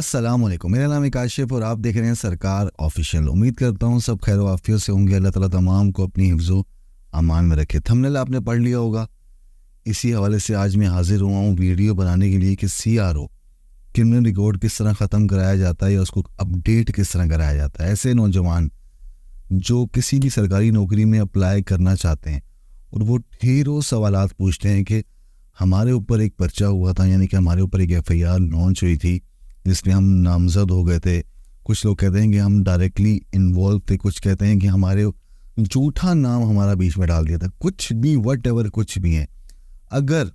अस्सलाम वालेकुम। मेरा नाम है काशिफ और आप देख रहे हैं सरकार ऑफिशियल। उम्मीद करता हूँ सब खैर वाफियत से होंगे। अल्लाह ताला तमाम को अपनी हिफ्ज़ो अमान में रखे। थंबनेल आपने पढ़ लिया होगा। इसी हवाले से आज मैं हाजिर हुआ हूँ वीडियो बनाने के लिए कि CRO क्रिमिनल रिकॉर्ड किस तरह ख़त्म कराया जाता है या उसको अपडेट किस तरह कराया जाता है। ऐसे नौजवान जो किसी भी सरकारी नौकरी में अप्लाई करना चाहते हैं और वो ढेरों सवालात पूछते हैं कि हमारे ऊपर एक पर्चा हुआ था, यानी कि हमारे ऊपर एक FIR लॉन्च हुई थी जिसमें हम नामजद हो गए थे। कुछ लोग कहते हैं कि हम डायरेक्टली इन्वॉल्व थे, कुछ कहते हैं कि हमारे झूठा नाम हमारा बीच में डाल दिया था। कुछ भी वट कुछ भी है, अगर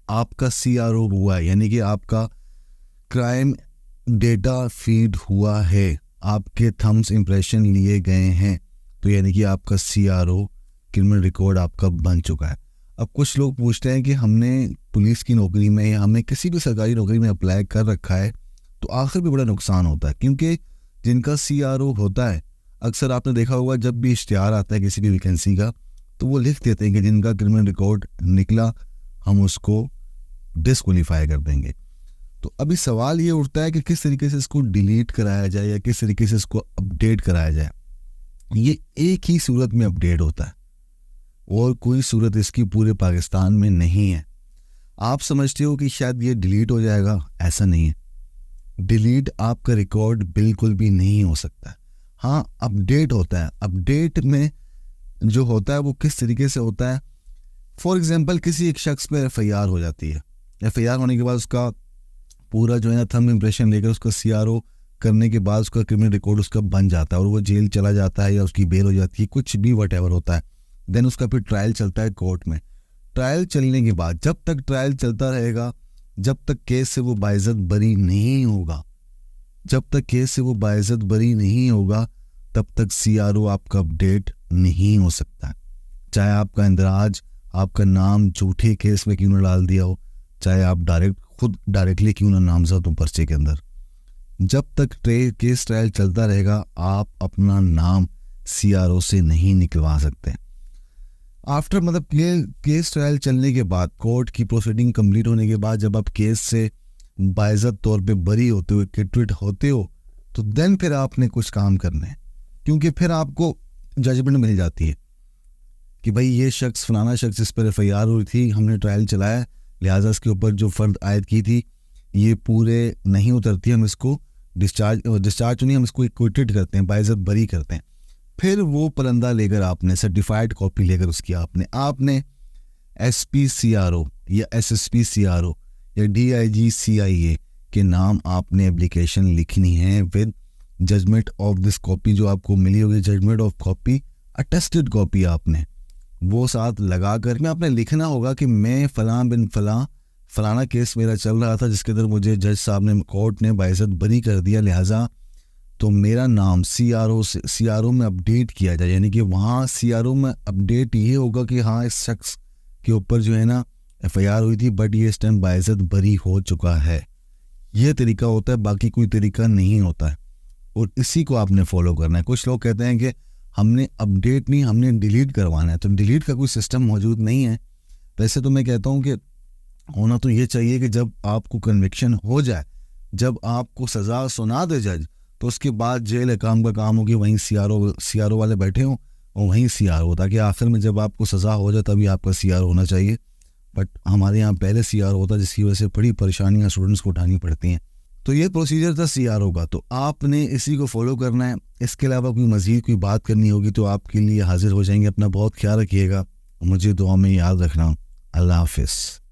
आपका CRO हुआ है यानी कि आपका क्राइम डेटा फीड हुआ है, आपके थम्स इंप्रेशन लिए गए हैं, तो यानी कि आपका CRO क्रिमिनल रिकॉर्ड आपका बन चुका है। अब कुछ लोग पूछते हैं कि हमने पुलिस की नौकरी में या हमने किसी भी सरकारी नौकरी में अप्लाई कर रखा है तो आखिर भी बड़ा नुकसान होता है, क्योंकि जिनका CRO होता है अक्सर आपने देखा होगा जब भी इश्तिहार आता है किसी भी वैकेंसी का तो वो लिख देते हैं कि जिनका क्रिमिनल रिकॉर्ड निकला हम उसको डिस्क्वालीफाई कर देंगे। तो अभी सवाल ये उठता है कि किस तरीके से इसको डिलीट कराया जाए या किस तरीके से इसको अपडेट कराया जाए। ये एक ही सूरत में अपडेट होता है और कोई सूरत इसकी पूरे पाकिस्तान में नहीं है। आप समझते हो कि शायद ये डिलीट हो जाएगा, ऐसा नहीं है। डिलीट आपका रिकॉर्ड बिल्कुल भी नहीं हो सकता। हाँ, अपडेट होता है। अपडेट में जो होता है वो किस तरीके से होता है, फॉर एग्जांपल किसी एक शख्स पे FIR हो जाती है। FIR होने के बाद उसका पूरा जो है ना थंब इंप्रेशन लेकर उसका CRO करने के बाद उसका क्रिमिनल रिकॉर्ड उसका बन जाता है और वो जेल चला जाता है या उसकी बेल हो जाती है, कुछ भी वट एवर होता है। देन उसका फिर ट्रायल चलता है कोर्ट में। ट्रायल चलने के बाद जब तक ट्रायल चलता रहेगा, जब तक केस से वो बाइज्जत बरी नहीं होगा, जब तक केस से वो बाइज्जत बरी नहीं होगा तब तक CRO आपका अपडेट नहीं हो सकता। चाहे आपका इंदराज, आपका नाम झूठे केस में क्यों ना डाल दिया हो, चाहे आप खुद डायरेक्टली क्यों ना नामजद हो पर्चे के अंदर, जब तक केस ट्रायल चलता रहेगा आप अपना नाम CRO से नहीं निकलवा सकते। आफ्टर मतलब केस ट्रायल चलने के बाद, कोर्ट की प्रोसीडिंग कंप्लीट होने के बाद जब आप केस से बाइज्जत तौर पे बरी होते हो, एक्विट होते हो, तो देन फिर आपने कुछ काम करने हैं, क्योंकि फिर आपको जजमेंट मिल जाती है कि भाई ये शख्स फलाना शख्स इस पर FIR हुई थी, हमने ट्रायल चलाया, लिहाजा इसके ऊपर जो फ़र्द आयद की थी ये पूरे नहीं उतरती, हम इसको डिस्चार्ज नहीं, हम इसको एक्विटेड करते हैं, बाइज्जत बरी करते हैं। फिर वो परंदा लेकर आपने सर्टिफाइड कॉपी लेकर उसकी आपने SP CRO या SSP CRO या DIG CIA के नाम आपने एप्लीकेशन लिखनी है with judgement of this copy. जो आपको मिली होगी judgement of copy, attested copy आपने वो साथ लगा कर में आपने लिखना होगा कि मैं फलां बिन फलाना केस मेरा चल रहा था जिसके अंदर मुझे जज साहब ने, कोर्ट ने बाइज्जत बरी कर दिया, लिहाजा तो मेरा नाम CRO में अपडेट किया जाए। यानी कि वहाँ CRO में अपडेट ये होगा कि हाँ इस शख्स के ऊपर जो है ना FIR हुई थी बट ये इस टाइम बाइज्जत बरी हो चुका है। ये तरीका होता है, बाकी कोई तरीका नहीं होता है और इसी को आपने फॉलो करना है। कुछ लोग कहते हैं कि हमने अपडेट नहीं, हमने डिलीट करवाना है, तो डिलीट का कोई सिस्टम मौजूद नहीं है। वैसे तो मैं कहता हूँ कि होना तो ये चाहिए कि जब आपको कन्विक्शन हो जाए, जब आपको सज़ा सुना दे जज, तो उसके बाद जेल एकाम का काम हो कि वहीं CRO वाले बैठे हों और वहीं CRO, ताकि आखिर में जब आपको सज़ा हो जाए तभी आपका CRO होना चाहिए। बट हमारे यहाँ पहले CRO होता है जिसकी वजह से बड़ी परेशानियाँ स्टूडेंट्स को उठानी पड़ती हैं। तो ये प्रोसीजर था CRO का, तो आपने इसी को फॉलो करना है। इसके अलावा कोई मज़ीद कोई बात करनी होगी तो आपके लिए हाजिर हो जाएंगे। अपना बहुत ख्याल रखिएगा, मुझे दुआ में याद रखना। अल्लाह हाफिज़।